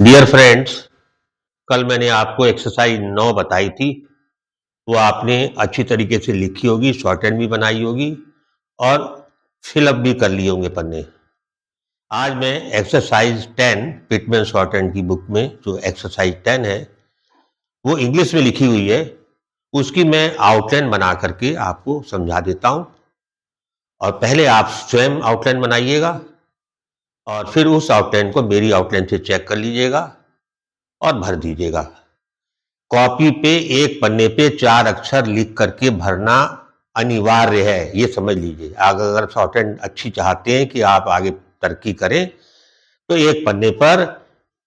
Dear friends, कल मैंने आपको एक्सरसाइज 9 बताई थी। वो आपने अच्छी तरीके से लिखी होगी, शॉर्ट हैंड भी बनाई होगी और फिलअप भी कर लिए होंगे पन्ने। आज मैं एक्सरसाइज 10 पिटमैन शॉर्ट हैंड की बुक में जो एक्सरसाइज 10 है वो इंग्लिश में लिखी हुई है, उसकी मैं आउटलाइन बना करके आपको समझा देता हूँ। और पहले आप स्वयं आउटलाइन बनाइएगा और फिर उस आउटलाइन को मेरी आउटलाइन से चेक कर लीजिएगा और भर दीजिएगा। कॉपी पे एक पन्ने पे 4 अक्षर लिख करके भरना अनिवार्य है, ये समझ लीजिए। अगर शॉर्ट हैंड अच्छी चाहते हैं कि आप आगे तरक्की करें तो एक पन्ने पर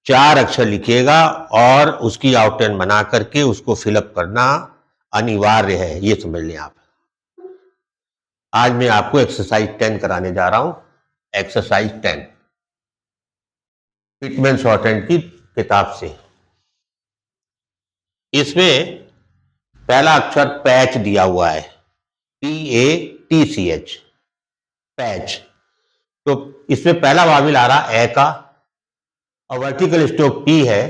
4 अक्षर लिखिएगा और उसकी आउटलाइन बना करके उसको फिलअप करना अनिवार्य है, ये समझ लें आप। आज मैं आपको एक्सरसाइज 10 कराने जा रहा हूं। एक्सरसाइज 10 पिटमैन शॉर्ट हैंड की किताब से। इसमें पहला अक्षर पैच दिया हुआ है, PATCH, पैच। तो इसमें पहला वाविल आ रहा ए का और वर्टिकल स्ट्रोक P है।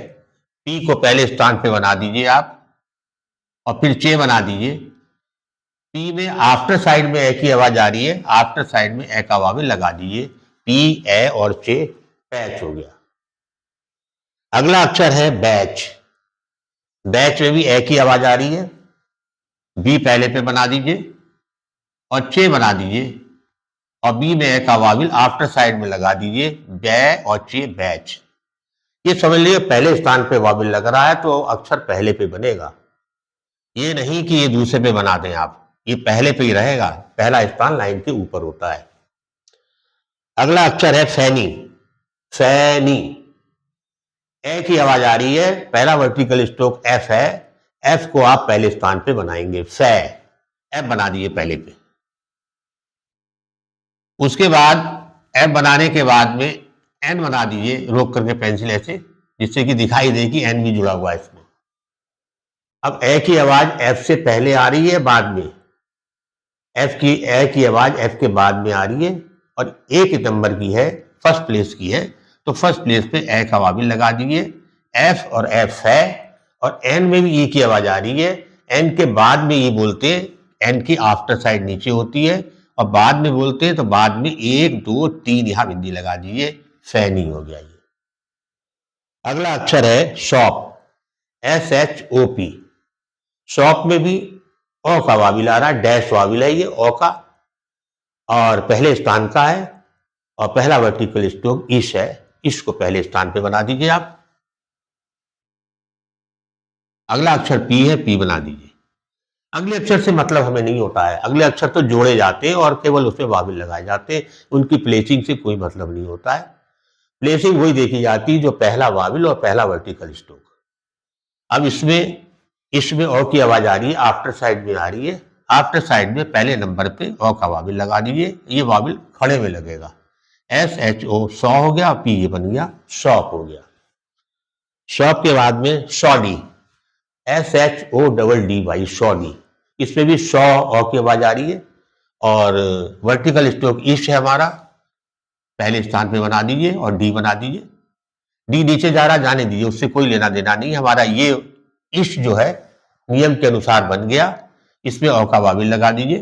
P को पहले स्थान पे बना दीजिए आप और फिर चे बना दीजिए। P में आफ्टर साइड में ए की आवाज आ रही है, आफ्टर साइड में ए का वाविल लगा दीजिए। P, ए और चे, पैच हो गया। अगला अक्षर है बैच। बैच में भी ए की आवाज आ रही है, बी पहले पे बना दीजिए और चे बना दीजिए और बी में ए का वाविल आफ्टर साइड में लगा दीजिए, बै और चे, बैच। ये समझ लीजिए पहले स्थान पे वाविल लग रहा है तो अक्षर पहले पे बनेगा। ये नहीं कि ये दूसरे पे बना दें आप, ये पहले पे ही रहेगा। पहला स्थान लाइन के ऊपर होता है। अगला अक्षर है फैनी। फैनी, ए की आवाज आ रही है, पहला वर्टिकल स्ट्रोक एफ है, एफ को आप पहले स्थान पे बनाएंगे, फै, एफ बना दिए पहले पे। उसके बाद एफ बनाने के बाद में एन बना दीजिए, रोक करके पेंसिल ऐसे, जिससे कि दिखाई दे कि एन भी जुड़ा हुआ है इसमें। अब ए की आवाज एफ से पहले आ रही है, बाद में ए की आवाज एफ के बाद में आ रही है और एक नंबर की है, फर्स्ट प्लेस की है, तो फर्स्ट प्लेस पे ए का वाविल लगा दीजिए। एफ और एफ है और एन में भी ई की आवाज आ रही है। एन के बाद में ई बोलते हैं, एन की आफ्टर साइड नीचे होती है और बाद में बोलते हैं तो बाद में 1 2 3 यहां बिंदी लगा दीजिए, फैनी हो गया ये। अगला अक्षर है शॉप, SHOP। शॉप में भी ओ का वाविल आ रहा है, डैश वाविल है ये ओ का और पहले स्थान का है और पहला वर्टिकल स्ट्रोक इश है, इश को पहले स्थान पे बना दीजिए आप। अगला अक्षर पी है, पी बना दीजिए। अगले अक्षर से मतलब हमें नहीं होता है, अगले अक्षर तो जोड़े जाते हैं और केवल उसमें वाविल लगाए जाते हैं, उनकी प्लेसिंग से कोई मतलब नहीं होता है। प्लेसिंग वही देखी जाती है जो पहला वाविल और पहला वर्टिकल स्ट्रोक। अब इसमें ओ की आवाज आ रही है, आफ्टर साइड में आ रही है, आफ्टर साइड में पहले नंबर पे ओ का वाविल लगा दीजिए, ये वाविल खड़े में लगेगा, SHO, सौ हो गया, पी ये बन गया, शॉप हो गया। शॉप के बाद में शॉडी, SHODDY, शॉडी। इसमें भी शॉ ओ की आवाज आ रही है और वर्टिकल स्ट्रोक ईस्ट है हमारा, पहले स्थान पे बना दीजिए और डी बना दीजिए। डी नीचे जा रहा, जाने दीजिए, उससे कोई लेना देना नहीं। हमारा ये ईस्ट जो है नियम के अनुसार बन गया, इसमें औ का वाविल लगा दीजिए,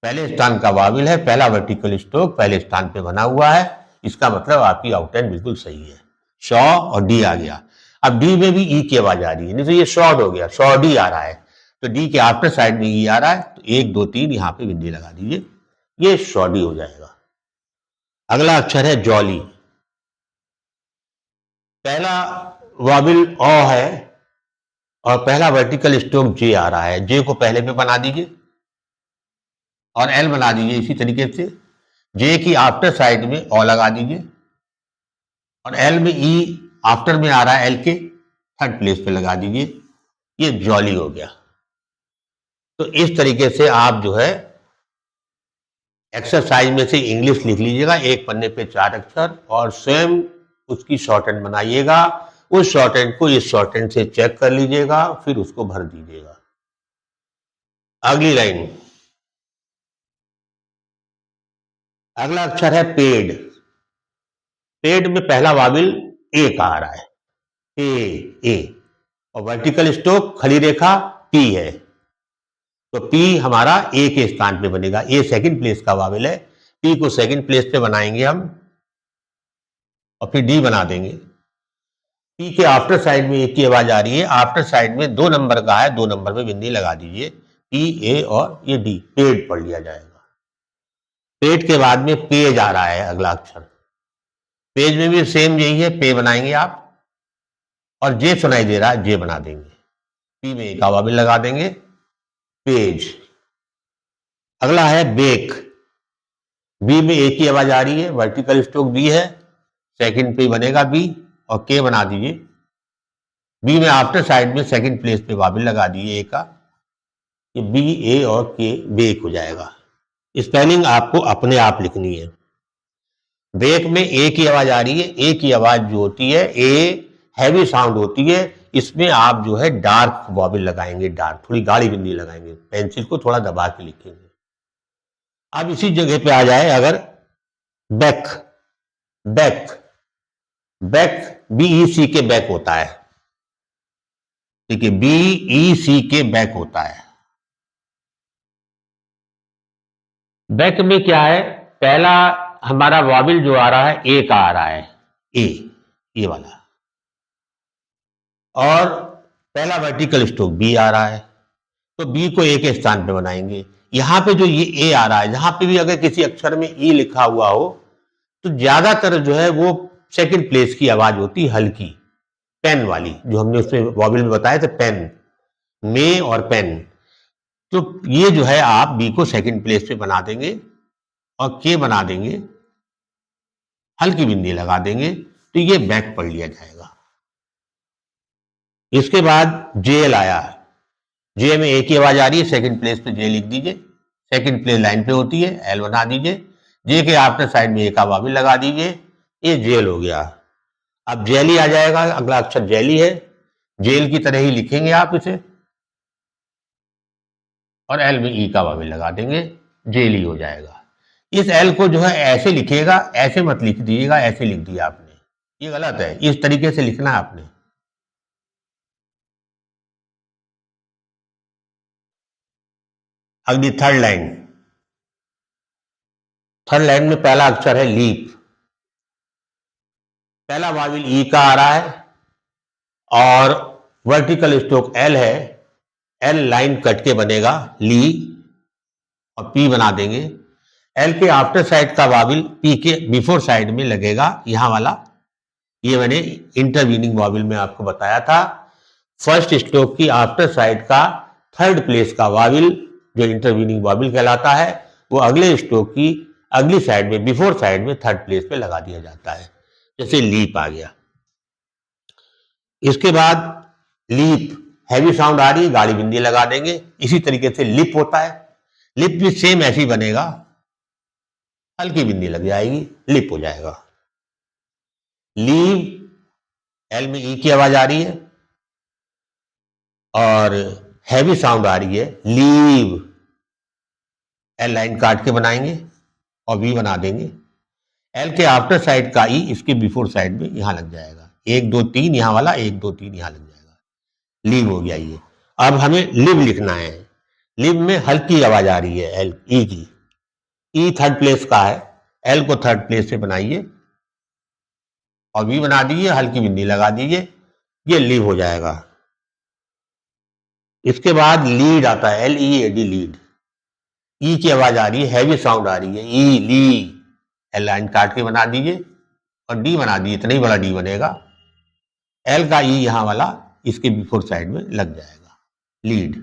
पहले स्थान का वाविल है, पहला वर्टिकल स्ट्रोक पहले स्थान पे बना हुआ है, इसका मतलब आपकी आउटलाइन बिल्कुल सही है। शॉ और डी आ गया। अब डी में भी ई की आवाज आ रही है, नहीं तो ये शॉर्ड हो गया, शॉ डी आ रहा है, तो डी के आफ्टर साइड में ई आ रहा है, तो 1 2 3 यहां पे बिंदी लगा दीजिए, ये शॉडी हो जाएगा। अगला अक्षर है जॉली। पहला वाविल ओ है और पहला वर्टिकल स्ट्रोक जे आ रहा है, जे को पहले पे बना दीजिए और एल बना दीजिए इसी तरीके से। जे की आफ्टर साइड में ओ लगा दीजिए और एल में ई आफ्टर में आ रहा है, एल के थर्ड प्लेस पे लगा दीजिए, ये जॉली हो गया। तो इस तरीके से आप जो है एक्सरसाइज में से इंग्लिश लिख लीजिएगा, एक पन्ने पे 4 अक्षर और स्वयं उसकी शॉर्ट हैंड बनाइएगा। उस शॉर्ट हैंड को इस शॉर्ट हैंड से चेक कर लीजिएगा, फिर उसको भर दीजिएगा। अगली लाइन, अगला अक्षर है पेड। पेड में पहला वाविल ए का आ रहा है, ए और वर्टिकल स्ट्रोक खड़ी रेखा पी है, तो पी हमारा ए के स्थान पे बनेगा। ए सेकंड प्लेस का वावेल है, पी को सेकंड प्लेस पे बनाएंगे हम और फिर डी बना देंगे। पी के आफ्टर साइड में एक की आवाज आ रही है, आफ्टर साइड में 2 नंबर का है, 2 नंबर में बिंदी लगा दीजिए, पी ए और ये डी, पेड पढ़ लिया जाएगा। पेड के बाद में पेज आ रहा है अगला अक्षर, पेज में भी सेम यही है, पे बनाएंगे आप और जे सुनाई दे रहा है, जे बना देंगे, पी में एक वावेल लगा देंगे, पेज। अगला है बेक, बी में एक ही आवाज आ रही है, वर्टिकल स्ट्रोक बी है, सेकंड पे बनेगा बी और के बना दीजिए, बी में आफ्टर साइड में सेकंड प्लेस पे वावेल लगा दीजिए ए का, ये बी ए और के बेक हो जाएगा। स्पेलिंग आपको अपने आप लिखनी है। बेक में ए की आवाज आ रही है, ए की आवाज जो होती है, ए हैवी साउंड होती है, इसमें आप जो है डार्क वावेल लगाएंगे, डार्क थोड़ी गाढ़ी बिंदी लगाएंगे, पेंसिल को थोड़ा दबा के लिखेंगे। अब इसी जगह पे आ जाए अगर बैक, बैक बीईसी के बैक होता है, ठीक है, बीईसी के बैक होता है। बैक में क्या है, पहला हमारा वावेल जो आ रहा है ए का आ रहा है, ए ये वाला, और पहला वर्टिकल स्ट्रोक बी आ रहा है, तो बी को ए के स्थान पे बनाएंगे। यहां पे जो ये ए आ रहा है, जहां पे भी अगर किसी अक्षर में ई लिखा हुआ हो तो ज्यादातर जो है वो सेकंड प्लेस की आवाज होती है, हल्की पेन वाली, जो हमने उसमें वावेल में बताया था, पेन में और पेन, तो ये जो है आप बी को सेकंड प्लेस पे बना देंगे और के बना देंगे, हल्की बिंदी लगा देंगे, तो ये बैक पढ़ लिया जाएगा। इसके बाद जेल आया, जे में एक ही आवाज आ रही है, सेकंड प्लेस पे जे लिख दीजिए, सेकंड प्लेस लाइन पे होती है, एल बना दीजिए, जे के आफ्टर साइड में एक वावेल लगा दीजिए, ये जेल हो गया। अब जेली आ जाएगा, अगला अक्षर जेली है, जेल की तरह ही लिखेंगे आप इसे और एल में ई का वावेल लगा देंगे, जेली हो जाएगा। इस एल को जो है ऐसे लिखिएगा, ऐसे मत लिख दीजिएगा, ऐसे लिख दिया आपने, ये गलत है, इस तरीके से लिखना है आपने। अगली थर्ड लाइन, थर्ड लाइन में पहला अक्षर है लीप, पहला वावेल ई का आ रहा है और वर्टिकल स्ट्रोक एल है, एल लाइन कट के बनेगा, ली और पी बना देंगे, एल के आफ्टर साइड का वावेल पी के बिफोर साइड में लगेगा, यहां वाला, ये मैंने इंटरवीनिंग वावेल में आपको बताया था। फर्स्ट स्ट्रोक की आफ्टर साइड का थर्ड प्लेस का वावेल जो इंटरवीनिंग वावेल कहलाता है, वो अगले स्ट्रोक की अगली साइड में, बिफोर साइड में थर्ड प्लेस पे लगा दिया जाता है, जैसे लीप आ गया। इसके बाद लीप, हैवी साउंड आ रही है, गाढ़ी बिंदी लगा देंगे, इसी तरीके से लिप होता है, लिप भी सेम ऐसी बनेगा, हल्की बिंदी लग जाएगी, लिप हो जाएगा। लीव, एल में ई की आवाज आ रही है और हैवी साउंड आ रही है, लीव, एल लाइन काट के बनाएंगे और वी बना देंगे, एल के आफ्टर साइड का ई इसके बिफोर साइड में यहां लग जाएगा, 1 2 3 यहां वाला, 1 2 3 यहां लग जाएगा, लीव हो गया ये। अब हमें लिव लिखना है, लिव में हल्की आवाज आ रही है, एल ई की, ई थर्ड प्लेस का है, एल को थर्ड प्लेस से बनाइए और वी बना दीजिए, हल्की बिंदी लगा दीजिए, ये लीव हो जाएगा। इसके बाद लीड आता है, L E A D, lead, E की आवाज आ रही है, हैवी साउंड आ रही है, ई ली, एल लाइन काट के बना दीजिए और डी बना दीजिए, इतना ही बड़ा डी बनेगा, एल का ई यहां वाला इसके बिफोर साइड में लग जाएगा, लीड।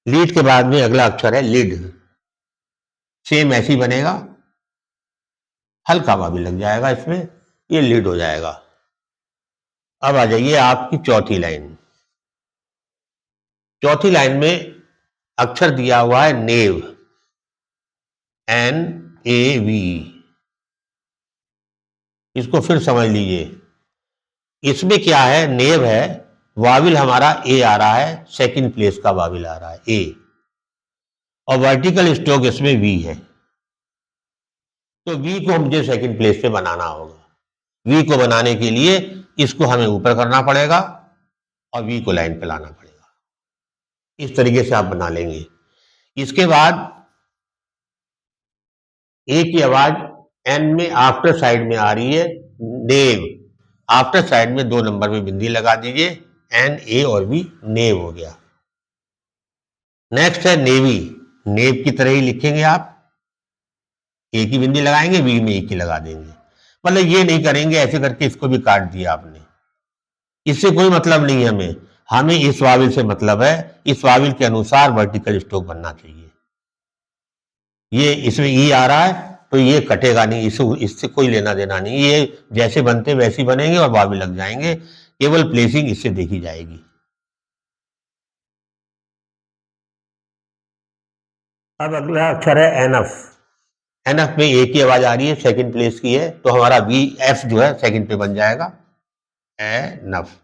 लीड के बाद में अगला अक्षर है लिड, सेम ऐसी बनेगा, हल्का वावेल लग जाएगा इसमें, ये लीड हो जाएगा। अब आ जाइए आपकी चौथी लाइन, चौथी लाइन में अक्षर दिया हुआ है नेव, एन ए वी, इसको फिर समझ लीजिए, इसमें क्या है, नेव है, वाविल हमारा ए आ रहा है, सेकंड प्लेस का वाविल आ रहा है ए, और वर्टिकल स्ट्रोक इसमें वी है, तो वी को मुझे सेकंड प्लेस पे बनाना होगा। वी को बनाने के लिए इसको हमें ऊपर करना पड़ेगा और वी को लाइन पे लाना पड़ेगा। इस तरीके से आप बना लेंगे। इसके बाद ए की आवाज एन में आफ्टर साइड में आ रही है, नेव। आफ्टर साइड में 2 नंबर में बिंदी लगा दीजिए, एन ए और वी, नेव हो गया। नेक्स्ट है नेवी। नेव की तरह ही लिखेंगे आप, ए की बिंदी लगाएंगे, वी में ए की लगा देंगे। मतलब ये नहीं करेंगे ऐसे करके इसको भी काट दिया आपने, इससे कोई मतलब नहीं है हमें। हमें इस वाविल से मतलब है, इस वाविल के अनुसार वर्टिकल स्ट्रोक बनना चाहिए। ये इसमें ई आ रहा है तो ये कटेगा नहीं, इससे कोई लेना देना नहीं, ये जैसे बनते वैसे ही बनेंगे और वाविल लग जाएंगे, केवल प्लेसिंग इससे देखी जाएगी। अब अगला अक्षर है एनएफ। एनएफ में ए की आवाज आ रही है, सेकंड प्लेस की है, तो हमारा वी एफ जो है सेकंड पे बन जाएगा, एनफ।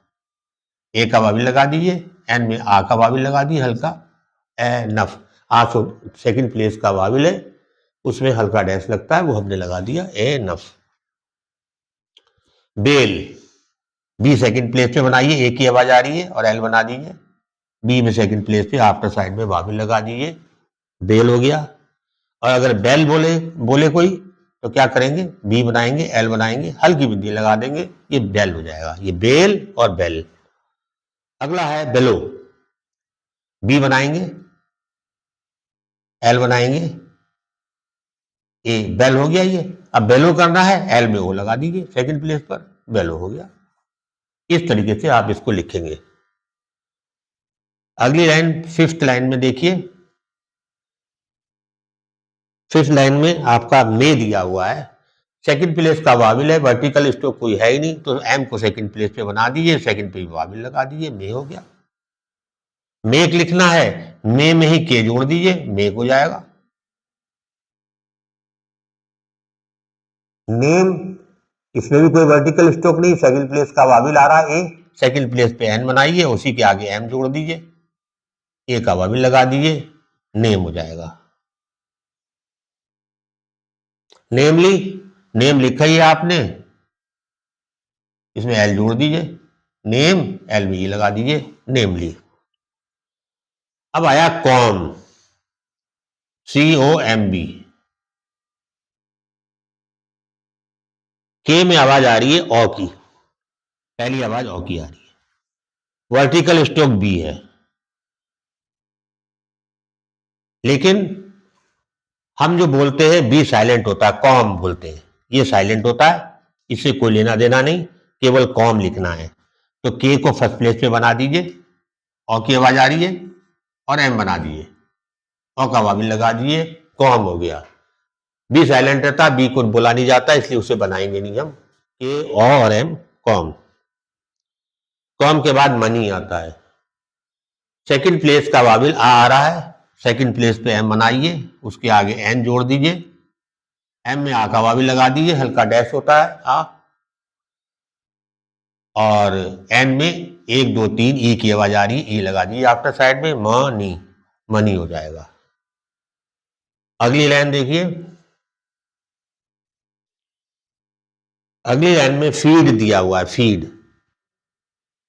ए का वाविल लगा दीजिए, एन में आ का वाविल लगा दीजिए हल्का, एनफ। आ सेकंड प्लेस का वाविल है, उसमें हल्का डैश लगता है, वो हमने लगा दिया, एनफ। बेल, बी सेकंड प्लेस पे बनाइए, ए की आवाज आ रही है और एल बना दीजिए, बी में सेकंड प्लेस पे आफ्टर साइड में वाविल लगा दीजिए, बेल हो गया। और अगर बेल बोले कोई तो क्या करेंगे, बी बनाएंगे, एल बनाएंगे, हल्की बिंदी लगा देंगे, ये बेल हो जाएगा। ये बेल और बेल। अगला है बेलो। बी बनाएंगे, एल बनाएंगे, ए, बेल हो गया ये। अब बेलो करना है, एल में ओ लगा दीजिए सेकंड प्लेस पर, बेलो हो गया। इस तरीके से आप इसको लिखेंगे। अगली लाइन, फिफ्थ लाइन में देखिए, फिफ्थ लाइन में आपका मे दिया हुआ है, सेकंड प्लेस का वाविल है, वर्टिकल स्ट्रोक कोई है ही नहीं, तो एम को सेकंड प्लेस पे बना दीजिए, सेकंड पे वाविल लगा दीजिए, मे हो गया। मेक लिखना है, मे में ही के जोड़ दीजिए, मेक हो जाएगा। नेम, इसमें भी कोई वर्टिकल स्ट्रोक नहीं, सेकंड प्लेस का वाविल आ रहा है ए, सेकंड प्लेस पे एन बनाइए, उसी के आगे एम जोड़ दीजिए, ए का वाविल लगा दीजिए, नेम हो जाएगा। नेमली, नेम लिखा ही है आपने, इसमें एल जोड़ दीजिए, नेम, एल में ई लगा दीजिए, नेमली। अब आया कॉम, COMB। के में आवाज आ रही है ओ की, पहली आवाज ओ की आ रही है, वर्टिकल स्ट्रोक बी है, लेकिन हम जो बोलते हैं बी साइलेंट होता है, कॉम बोलते हैं, ये साइलेंट होता है, इससे कोई लेना देना नहीं, केवल कॉम लिखना है। तो के को फर्स्ट प्लेस पे बना दीजिए, ओ की आवाज आ रही है, और एम बना दीजिए, ओ का वाविल लगा दीजिए, कॉम हो गया। बी साइलेंट रहता है, बी को बोला नहीं जाता, इसलिए उसे बनाएंगे नहीं हम, के, ओ और एम, कॉम। कॉम के बाद मनी आता है, सेकंड प्लेस का वाविल आ रहा है, सेकंड प्लेस पे एम बनाइए, उसके आगे एन जोड़ दीजिए, एम में आ का वाविल लगा दीजिए, हल्का डैश होता है आ, और एन में 1 2 3 ई की आवाज आ रही है, ई लगा दीजिए आफ्टर साइड में, मनी, मनी हो जाएगा। अगली लाइन देखिए, अगली लाइन में फीड दिया हुआ है, फीड।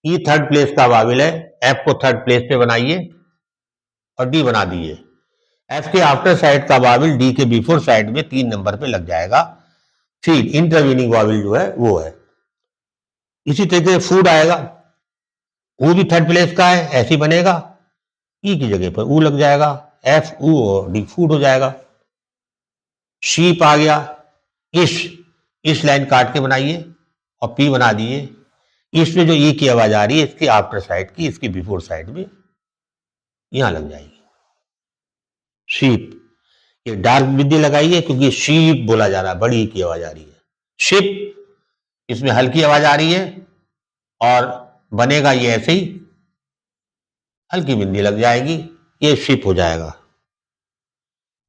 ई थर्ड प्लेस का वाविल है, एफ को थर्ड प्लेस पे बनाइए और डी बना दीजिए, एफ के आफ्टर साइड का वाविल डी के बिफोर साइड में 3 नंबर पे लग जाएगा, फीड, इंटरवीनिंग वाविल जो है वो है। इसी तरीके से फूड आएगा, वो भी थर्ड प्लेस का है, ऐसे ही बनेगा, ई की जगह पर ऊ लग जाएगा, एफ ऊ और डी फूड हो जाएगा। शीप आ गया, इस लाइन काट के बनाइए और पी बना दीजिए, इसमें जो ई की आवाज आ रही है इसकी आफ्टर साइड की, इसकी बिफोर साइड में यहां लग जाएगी, शीप। ये डार्क बिंदी लगाइए क्योंकि शीप बोला जा रहा है, बड़ी की आवाज आ रही है, शिप, इसमें हल्की आवाज आ रही है और बनेगा ये ऐसे ही, हल्की बिंदी लग जाएगी, ये शिप हो जाएगा।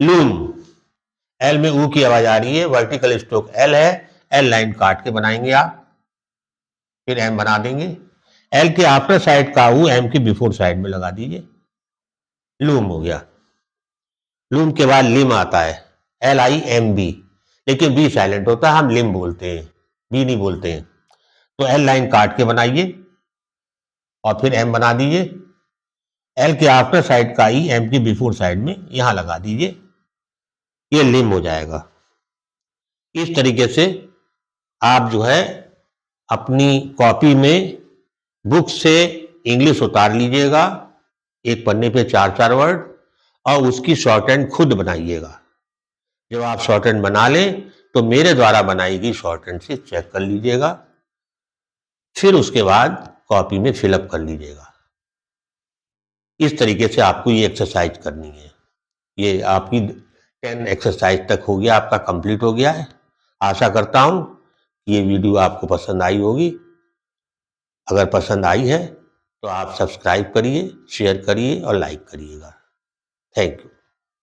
लूम, एल में ऊ की आवाज आ रही है, वर्टिकल स्ट्रोक एल है, एल लाइन काट के बनाएंगे आप, फिर एम बना देंगे, एल के आफ्टर साइड का ऊ एम के बिफोर साइड में लगा दीजिए, लूम हो गया। लूम के बाद लिम आता है, LIMB, लेकिन बी साइलेंट होता है, हम लिम बोलते हैं, बी नहीं बोलते हैं। तो एल लाइन काट के बनाइए और फिर एम बना दीजिए। एल के आफ्टर साइड का ई एम के बिफोर साइड में यहां लगा दीजिए, ये लिम हो जाएगा। इस तरीके से आप जो है अपनी कॉपी में बुक से इंग्लिश उतार लीजिएगा, एक पन्ने पे 4-4 वर्ड, और उसकी शॉर्ट हैंड खुद बनाइएगा। जब आप शॉर्ट हैंड बना लें तो मेरे द्वारा बनाई गई शॉर्ट हैंड से चेक कर लीजिएगा, फिर उसके बाद कॉपी में फिलअप कर लीजिएगा। इस तरीके से आपको ये एक्सरसाइज करनी है। ये आपकी 10 एक्सरसाइज तक हो गया, आपका कंप्लीट हो गया है। आशा करता हूं कि ये वीडियो आपको पसंद आई होगी। अगर पसंद आई है तो आप सब्सक्राइब करिए, शेयर करिए और लाइक करिएगा। Thank you.